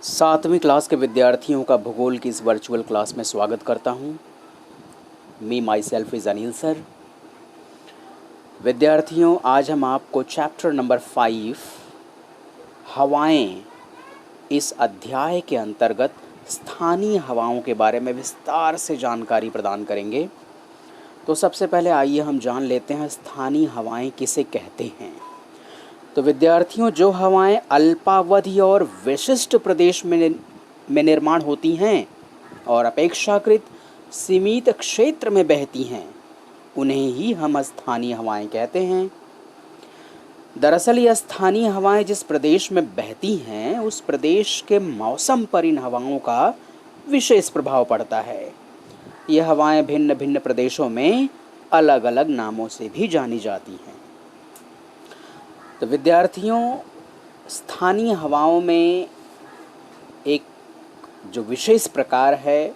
सातवीं क्लास के विद्यार्थियों का भूगोल की इस वर्चुअल क्लास में स्वागत करता हूं। Me myself is Anil sir. विद्यार्थियों, आज हम आपको चैप्टर नंबर 5 हवाएं, इस अध्याय के अंतर्गत स्थानीय हवाओं के बारे में विस्तार से जानकारी प्रदान करेंगे। तो सबसे पहले आइए हम जान लेते हैं स्थानीय हवाएं किसे कहते हैं। तो विद्यार्थियों, जो हवाएं अल्पावधि और विशिष्ट प्रदेश में निर्माण होती हैं और अपेक्षाकृत सीमित क्षेत्र में बहती हैं, उन्हें ही हम स्थानीय हवाएं कहते हैं। दरअसल ये स्थानीय हवाएं जिस प्रदेश में बहती हैं, उस प्रदेश के मौसम पर इन हवाओं का विशेष प्रभाव पड़ता है। ये हवाएं भिन्न भिन्न प्रदेशों में अलग अलग नामों से भी जानी जाती हैं। तो विद्यार्थियों, स्थानीय हवाओं में एक जो विशेष प्रकार है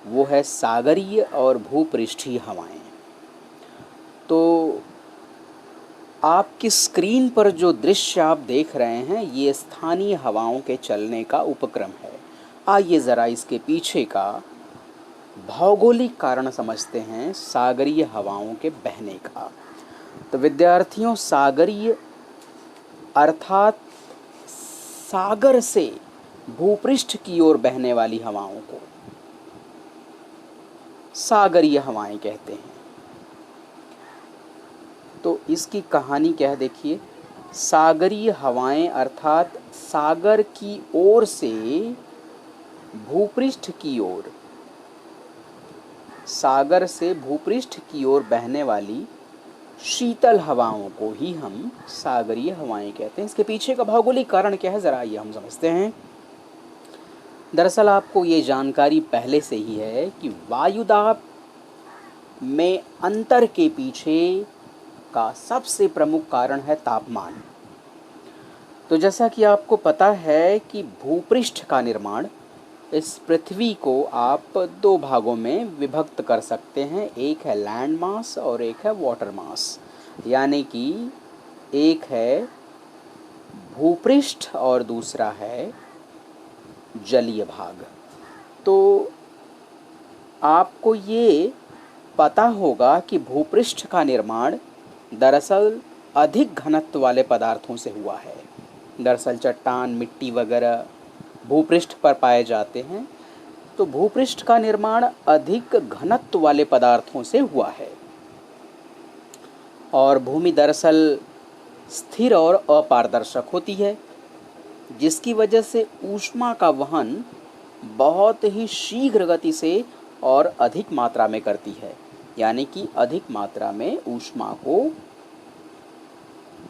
वो है सागरीय और भूपृष्ठीय हवाएं। तो आपकी स्क्रीन पर जो दृश्य आप देख रहे हैं, ये स्थानीय हवाओं के चलने का उपक्रम है। आइए ज़रा इसके पीछे का भौगोलिक कारण समझते हैं, सागरीय हवाओं के बहने का। तो विद्यार्थियों, सागरीय अर्थात सागर से भूपृष्ठ की ओर बहने वाली हवाओं को सागरीय हवाएं कहते हैं। तो इसकी कहानी क्या है, देखिए। सागरीय हवाएं अर्थात सागर की ओर से भूपृष्ठ की ओर, सागर से भूपृष्ठ की ओर बहने वाली शीतल हवाओं को ही हम सागरीय हवाएं कहते हैं। इसके पीछे का भौगोलिक कारण क्या है, ज़रा ये हम समझते हैं। दरअसल आपको ये जानकारी पहले से ही है कि वायुदाब में अंतर के पीछे का सबसे प्रमुख कारण है तापमान। तो जैसा कि आपको पता है कि भूपृष्ठ का निर्माण, इस पृथ्वी को आप दो भागों में विभक्त कर सकते हैं। एक है लैंड मास और एक है वाटर मास, यानी कि एक है भूपृष्ठ और दूसरा है जलीय भाग। तो आपको ये पता होगा कि भूपृष्ठ का निर्माण दरअसल अधिक घनत्व वाले पदार्थों से हुआ है। दरअसल चट्टान, मिट्टी वगैरह भूपृष्ठ पर पाए जाते हैं। तो भूपृष्ठ का निर्माण अधिक घनत्व वाले पदार्थों से हुआ है और भूमि दरअसल स्थिर और अपारदर्शक होती है, जिसकी वजह से ऊष्मा का वहन बहुत ही शीघ्र गति से और अधिक मात्रा में करती है, यानी कि अधिक मात्रा में ऊष्मा को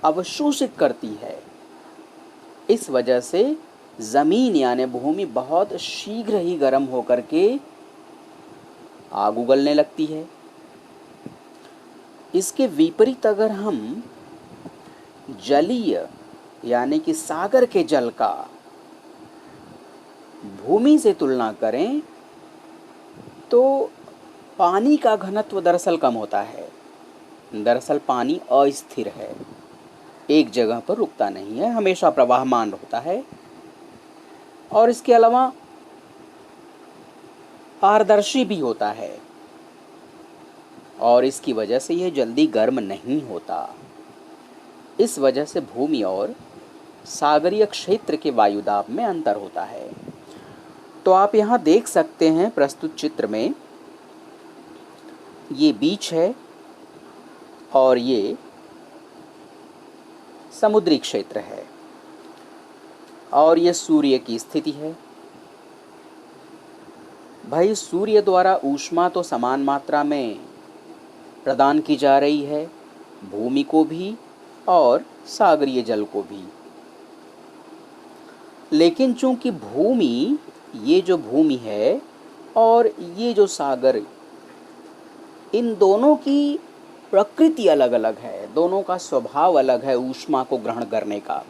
अवशोषित करती है। इस वजह से ज़मीन यानी भूमि बहुत शीघ्र ही गर्म होकर के आग उगलने लगती है। इसके विपरीत अगर हम जलीय यानी कि सागर के जल का भूमि से तुलना करें, तो पानी का घनत्व दरअसल कम होता है। दरअसल पानी अस्थिर है, एक जगह पर रुकता नहीं है, हमेशा प्रवाहमान होता है और इसके अलावा पारदर्शी भी होता है और इसकी वजह से यह जल्दी गर्म नहीं होता। इस वजह से भूमि और सागरीय क्षेत्र के वायुदाब में अंतर होता है। तो आप यहाँ देख सकते हैं प्रस्तुत चित्र में, ये बीच है और ये समुद्री क्षेत्र है और ये सूर्य की स्थिति है। भाई, सूर्य द्वारा ऊष्मा तो समान मात्रा में प्रदान की जा रही है, भूमि को भी और सागरीय जल को भी। लेकिन चूंकि भूमि, ये जो भूमि है और ये जो सागर, इन दोनों की प्रकृति अलग अलग है, दोनों का स्वभाव अलग है ऊष्मा को ग्रहण करने का।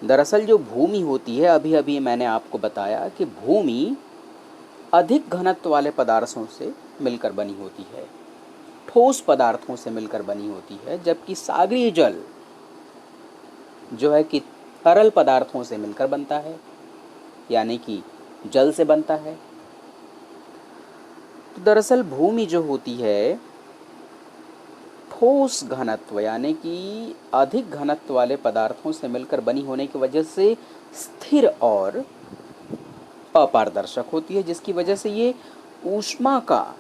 दरअसल जो भूमि होती है, अभी अभी मैंने आपको बताया कि भूमि अधिक घनत्व वाले पदार्थों से मिलकर बनी होती है, ठोस पदार्थों से मिलकर बनी होती है, जबकि सागरीय जल जो है कि तरल पदार्थों से मिलकर बनता है। यानी कि जल से बनता है। तो दरअसल भूमि जो होती है ठोस घनत्व यानी कि अधिक घनत्व वाले पदार्थों से मिलकर बनी होने की वजह से स्थिर और अपारदर्शक होती है, जिसकी वजह से ये ऊष्मा का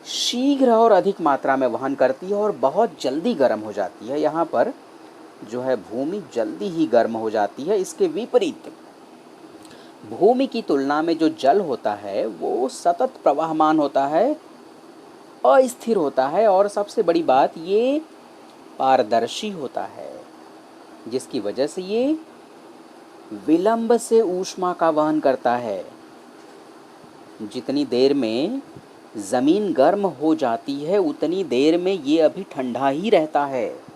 शीघ्र और अधिक मात्रा में वहन करती है और बहुत जल्दी गर्म हो जाती है। यहाँ पर जो है भूमि जल्दी ही गर्म हो जाती है। इसके विपरीत भूमि की तुलना में जो जल होता है वो सतत प्रवाहमान होता है, अस्थिर होता है और सबसे बड़ी बात ये पारदर्शी होता है, जिसकी वजह से ये विलंब से ऊष्मा का वहन करता है। जितनी देर में ज़मीन गर्म हो जाती है उतनी देर में ये अभी ठंडा ही रहता है।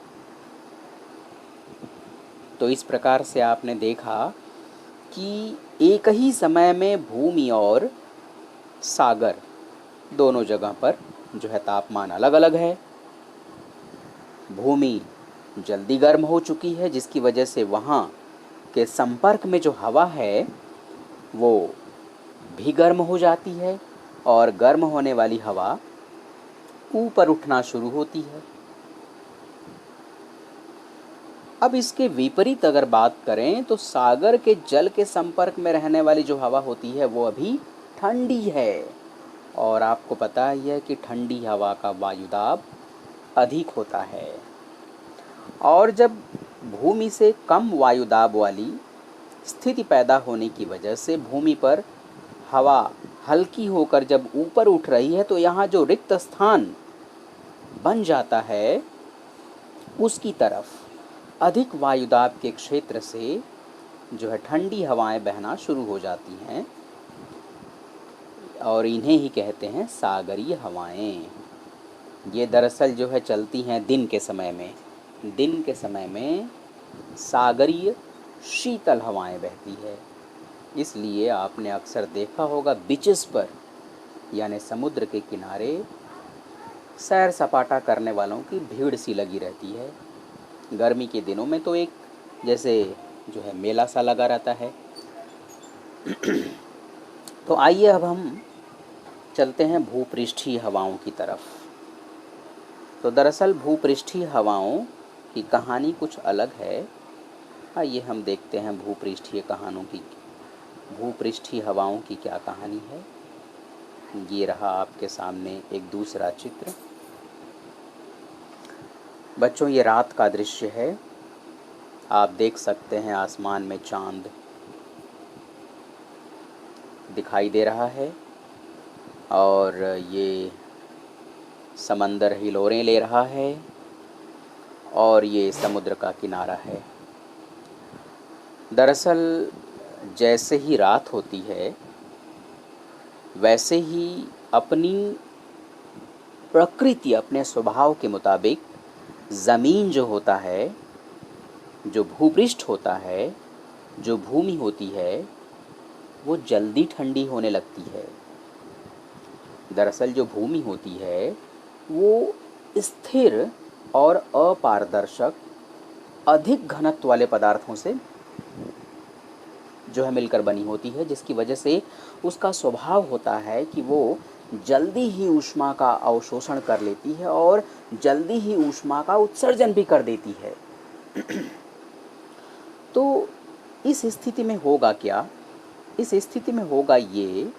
तो इस प्रकार से आपने देखा कि एक ही समय में भूमि और सागर दोनों जगह पर जो है तापमान अलग अलग है। भूमि जल्दी गर्म हो चुकी है, जिसकी वजह से वहाँ के संपर्क में जो हवा है वो भी गर्म हो जाती है और गर्म होने वाली हवा ऊपर उठना शुरू होती है। अब इसके विपरीत अगर बात करें तो सागर के जल के संपर्क में रहने वाली जो हवा होती है वो अभी ठंडी है और आपको पता ही है कि ठंडी हवा का वायुदाब अधिक होता है। और जब भूमि से कम वायुदाब वाली स्थिति पैदा होने की वजह से भूमि पर हवा हल्की होकर जब ऊपर उठ रही है तो यहाँ जो रिक्त स्थान बन जाता है उसकी तरफ अधिक वायुदाब के क्षेत्र से जो है ठंडी हवाएं बहना शुरू हो जाती हैं और इन्हें ही कहते हैं सागरीय हवाएं। ये दरअसल जो है चलती हैं दिन के समय में। दिन के समय में सागरीय शीतल हवाएं बहती है, इसलिए आपने अक्सर देखा होगा बीचेस पर यानी समुद्र के किनारे सैर सपाटा करने वालों की भीड़ सी लगी रहती है। गर्मी के दिनों में तो एक जैसे जो है मेला सा लगा रहता है। तो आइए अब हम चलते हैं भूपृष्ठीय हवाओं की तरफ। तो दरअसल भूपृष्ठीय हवाओं की कहानी कुछ अलग है। आइए हम देखते हैं भूपृष्ठीय हवाओं की क्या कहानी है। ये रहा आपके सामने एक दूसरा चित्र। बच्चों ये रात का दृश्य है। आप देख सकते हैं आसमान में चांद दिखाई दे रहा है और ये समंदर हिलोरें ले रहा है और ये समुद्र का किनारा है। दरअसल जैसे ही रात होती है वैसे ही अपनी प्रकृति अपने स्वभाव के मुताबिक ज़मीन जो होता है, जो भूपृष्ठ होता है, जो भूमि होती है वो जल्दी ठंडी होने लगती है। दरअसल जो भूमि होती है वो स्थिर और अपारदर्शक अधिक घनत्व वाले पदार्थों से जो है मिलकर बनी होती है, जिसकी वजह से उसका स्वभाव होता है कि वो जल्दी ही ऊष्मा का अवशोषण कर लेती है और जल्दी ही ऊष्मा का उत्सर्जन भी कर देती है। तो इस स्थिति में होगा क्या? इस स्थिति में होगा ये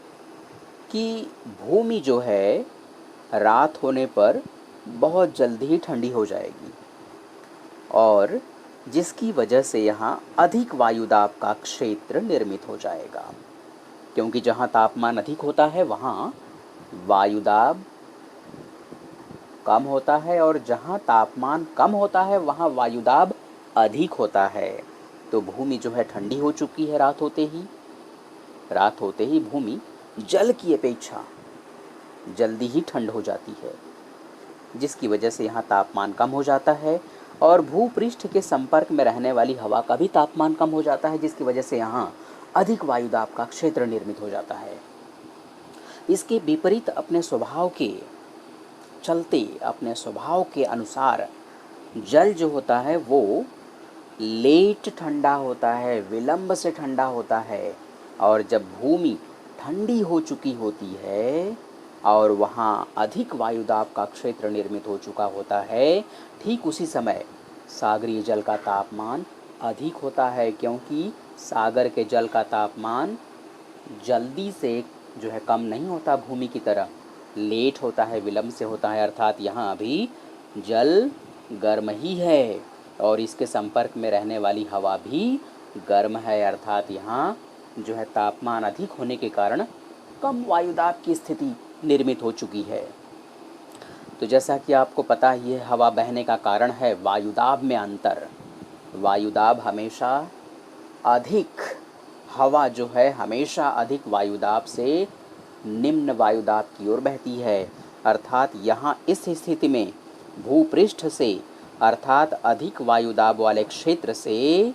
कि भूमि जो है रात होने पर बहुत जल्दी ही ठंडी हो जाएगी और जिसकी वजह से यहाँ अधिक वायुदाब का क्षेत्र निर्मित हो जाएगा, क्योंकि जहाँ तापमान अधिक होता है वहाँ वायुदाब कम होता है और जहाँ तापमान कम होता है वहाँ वायुदाब अधिक होता है। तो भूमि जो है ठंडी हो चुकी है रात होते ही भूमि जल की अपेक्षा जल्दी ही ठंड हो जाती है, जिसकी वजह से यहाँ तापमान कम हो जाता है और भूपृष्ठ के संपर्क में रहने वाली हवा का भी तापमान कम हो जाता है, जिसकी वजह से यहाँ अधिक वायुदाब का क्षेत्र निर्मित हो जाता है। इसके विपरीत अपने स्वभाव के अनुसार जल जो होता है वो लेट ठंडा होता है, विलंब से ठंडा होता है। और जब भूमि ठंडी हो चुकी होती है और वहाँ अधिक वायुदाब का क्षेत्र निर्मित हो चुका होता है, ठीक उसी समय सागरीय जल का तापमान अधिक होता है, क्योंकि सागर के जल का तापमान जल्दी से जो है कम नहीं होता भूमि की तरह, लेट होता है, विलंब से होता है। अर्थात यहाँ अभी जल गर्म ही है और इसके संपर्क में रहने वाली हवा भी गर्म है। अर्थात यहाँ जो है तापमान अधिक होने के कारण कम वायुदाब की स्थिति निर्मित हो चुकी है। तो जैसा कि आपको पता ही है, हवा बहने का कारण है वायुदाब में अंतर। वायुदाब हमेशा अधिक, हवा जो है हमेशा अधिक वायुदाब से निम्न वायुदाब की ओर बहती है। अर्थात यहाँ इस स्थिति में भूपृष्ठ से, अर्थात अधिक वायुदाब वाले क्षेत्र से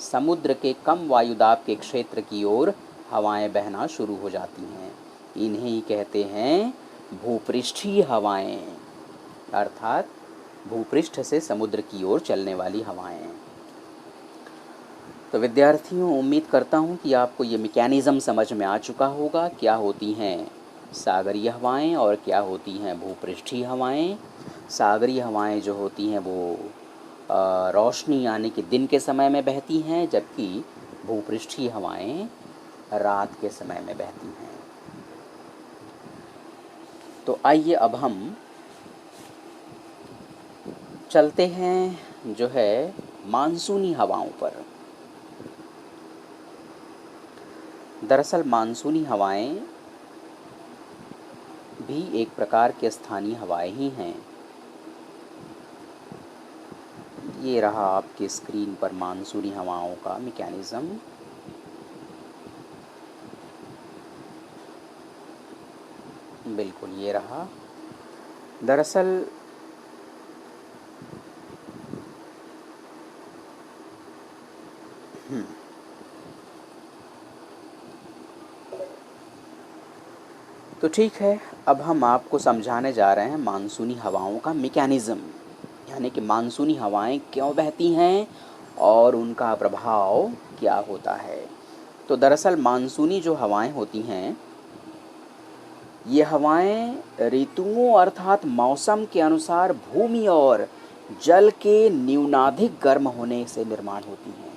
समुद्र के कम वायुदाब के क्षेत्र की ओर हवाएं बहना शुरू हो जाती हैं। इन्हें ही कहते हैं भूपृष्ठीय हवाएं, अर्थात भूपृष्ठ से समुद्र की ओर चलने वाली हवाएं। तो विद्यार्थियों, उम्मीद करता हूँ कि आपको ये मैकेनिज़्म समझ में आ चुका होगा, क्या होती हैं सागरीय हवाएं और क्या होती हैं भूपृष्ठीय हवाएं। सागरीय हवाएं जो होती हैं वो रोशनी यानी कि दिन के समय में बहती हैं, जबकि भूपृष्ठीय हवाएं रात के समय में बहती हैं। तो आइए अब हम चलते हैं जो है मानसूनी हवाओं पर। दरअसल मानसूनी हवाएं भी एक प्रकार के स्थानीय हवाएं ही हैं। ये रहा आपके स्क्रीन पर मानसूनी हवाओं का मैकेनिज़्म। बिल्कुल ये रहा। दरअसल तो ठीक है, अब हम आपको समझाने जा रहे हैं मानसूनी हवाओं का मैकेनिज़्म, यानी कि मानसूनी हवाएं क्यों बहती हैं और उनका प्रभाव क्या होता है। तो दरअसल मानसूनी जो हवाएं होती हैं, ये हवाएं ऋतुओं अर्थात मौसम के अनुसार भूमि और जल के न्यूनाधिक गर्म होने से निर्माण होती हैं।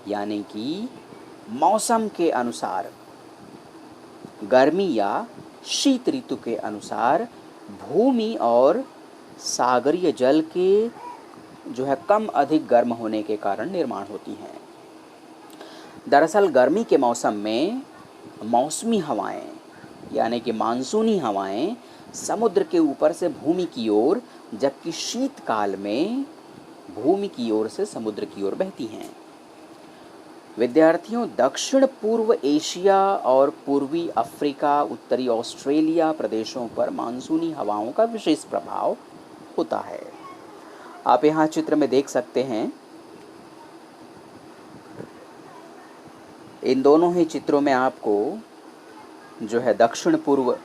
यानी कि मौसम के अनुसार, गर्मी या शीत ऋतु के अनुसार भूमि और सागरीय जल के जो है कम अधिक गर्म होने के कारण निर्माण होती हैं। दरअसल गर्मी के मौसम में मौसमी हवाएं यानी कि मानसूनी हवाएं समुद्र के ऊपर से भूमि की ओर, जबकि शीतकाल में भूमि की ओर से समुद्र की ओर बहती हैं। विद्यार्थियों, दक्षिण पूर्व एशिया और पूर्वी अफ्रीका, उत्तरी ऑस्ट्रेलिया प्रदेशों पर मानसूनी हवाओं का विशेष प्रभाव होता है। आप यहाँ चित्र में देख सकते हैं। इन दोनों ही चित्रों में आपको जो है दक्षिण पूर्व,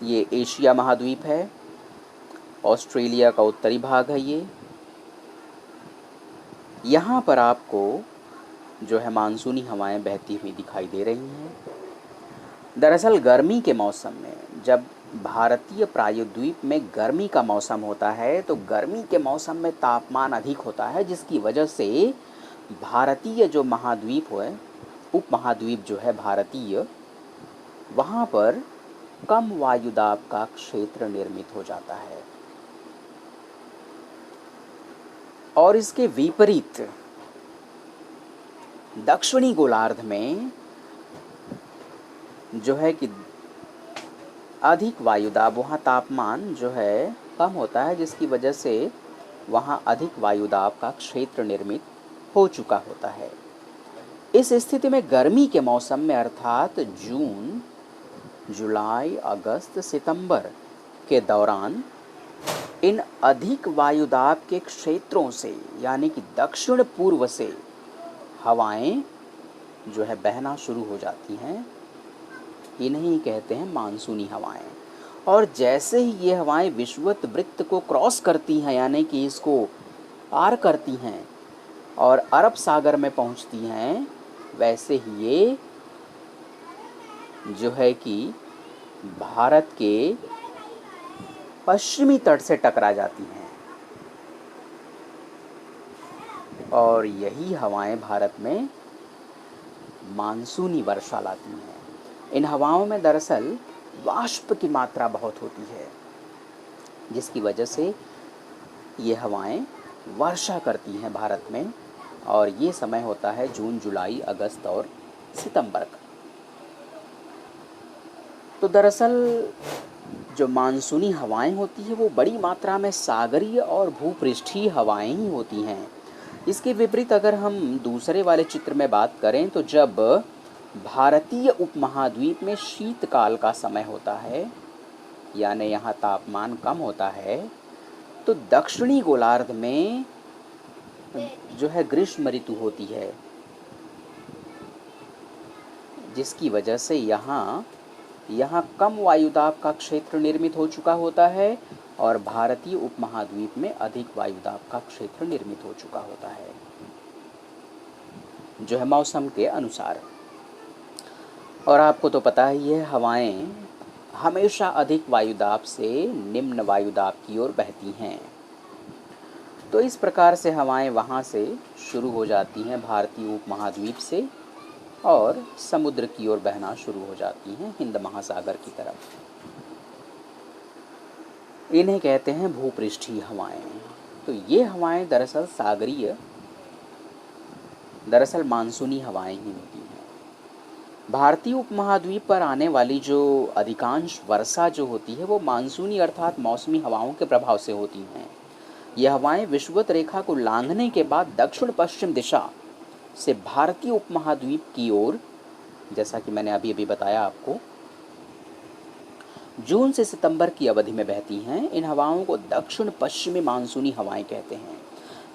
ये एशिया महाद्वीप है, ऑस्ट्रेलिया का उत्तरी भाग है ये। यहाँ पर आपको जो है मानसूनी हवाएं बहती हुई दिखाई दे रही हैं। दरअसल गर्मी के मौसम में, जब भारतीय प्रायद्वीप में गर्मी का मौसम होता है, तो गर्मी के मौसम में तापमान अधिक होता है, जिसकी वजह से भारतीय जो महाद्वीप है, उपमहाद्वीप जो है भारतीय, वहाँ पर कम वायुदाब का क्षेत्र निर्मित हो जाता है। और इसके विपरीत दक्षिणी गोलार्ध में जो है कि अधिक वायुदाब, वहाँ तापमान जो है कम होता है, जिसकी वजह से वहाँ अधिक वायुदाब का क्षेत्र निर्मित हो चुका होता है। इस स्थिति में गर्मी के मौसम में अर्थात जून, जुलाई, अगस्त, सितंबर के दौरान इन अधिक वायुदाब के क्षेत्रों से यानी कि दक्षिण पूर्व से हवाएं जो है बहना शुरू हो जाती हैं। इन्हें कहते हैं मानसूनी हवाएं। और जैसे ही ये हवाएं विषुवत वृत्त को क्रॉस करती हैं, यानी कि इसको पार करती हैं और अरब सागर में पहुंचती हैं, वैसे ही ये जो है कि भारत के पश्चिमी तट से टकरा जाती हैं और यही हवाएं भारत में मानसूनी वर्षा लाती हैं। इन हवाओं में दरअसल वाष्प की मात्रा बहुत होती है, जिसकी वजह से ये हवाएं वर्षा करती हैं भारत में, और ये समय होता है जून, जुलाई, अगस्त और सितंबर का। तो दरअसल जो मानसूनी हवाएं होती है वो बड़ी मात्रा में सागरीय और भूपृष्ठीय हवाएं ही होती हैं। इसके विपरीत अगर हम दूसरे वाले चित्र में बात करें तो जब भारतीय उपमहाद्वीप में शीतकाल का समय होता है, यानी यहाँ तापमान कम होता है, तो दक्षिणी गोलार्ध में जो है ग्रीष्म ऋतु होती है, जिसकी वजह से यहाँ कम वायुदाब का क्षेत्र निर्मित हो चुका होता है और भारतीय उपमहाद्वीप में अधिक वायुदाब का क्षेत्र निर्मित हो चुका होता है, जो है मौसम के अनुसार। और आपको तो पता ही है, हवाएं हमेशा अधिक वायुदाब से निम्न वायुदाब की ओर बहती हैं। तो इस प्रकार से हवाएं वहाँ से शुरू हो जाती हैं, भारतीय उपमहाद्वीप से, और समुद्र की ओर बहना शुरू हो जाती हैं हिंद महासागर की तरफ। इन्हें कहते हैं भूपृष्ठीय हवाएं। तो ये हवाएं दरअसल मानसूनी हवाएं ही होती हैं। भारतीय उपमहाद्वीप पर आने वाली जो अधिकांश वर्षा जो होती है वो मानसूनी अर्थात मौसमी हवाओं के प्रभाव से होती हैं। ये हवाएं विषुवत रेखा को लांघने के बाद दक्षिण पश्चिम दिशा से भारतीय उपमहाद्वीप की ओर, जैसा कि मैंने अभी बताया आपको, जून से सितंबर की अवधि में बहती हैं। इन हवाओं को दक्षिण पश्चिमी मानसूनी हवाएं कहते हैं।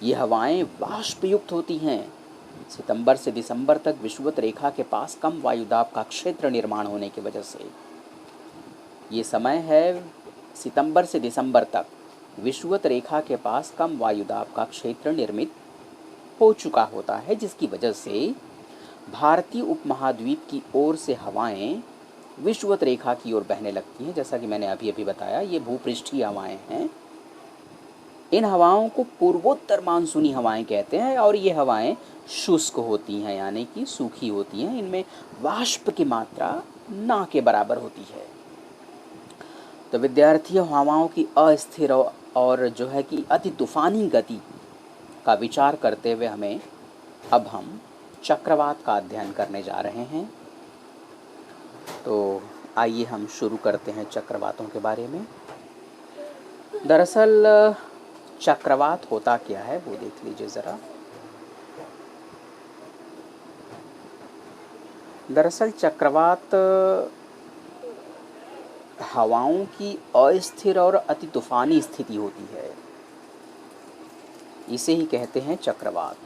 ये हवाएं वाष्पयुक्त होती हैं। सितंबर से दिसंबर तक विषुवत रेखा के पास कम वायुदाब का क्षेत्र निर्माण होने की वजह से, ये समय है सितंबर से दिसंबर तक विषुवत रेखा के पास कम वायुदाब का क्षेत्र निर्मित हो चुका होता है, जिसकी वजह से भारतीय उपमहाद्वीप की ओर से हवाएं विषुवत रेखा की ओर बहने लगती हैं। जैसा कि मैंने अभी बताया, ये भूपृष्ठीय हवाएं हैं। इन हवाओं को पूर्वोत्तर मानसूनी हवाएं कहते हैं और ये हवाएं शुष्क होती हैं, यानी कि सूखी होती हैं। इनमें वाष्प की मात्रा ना के बराबर होती है। तो विद्यार्थियों, हवाओं की अस्थिर और जो है कि अति तूफानी गति का विचार करते हुए अब हम चक्रवात का अध्ययन करने जा रहे हैं। तो आइए हम शुरू करते हैं चक्रवातों के बारे में। दरअसल चक्रवात होता क्या है वो देख लीजिए ज़रा। दरअसल चक्रवात हवाओं की अस्थिर और अति तूफानी स्थिति होती है, इसे ही कहते हैं चक्रवात।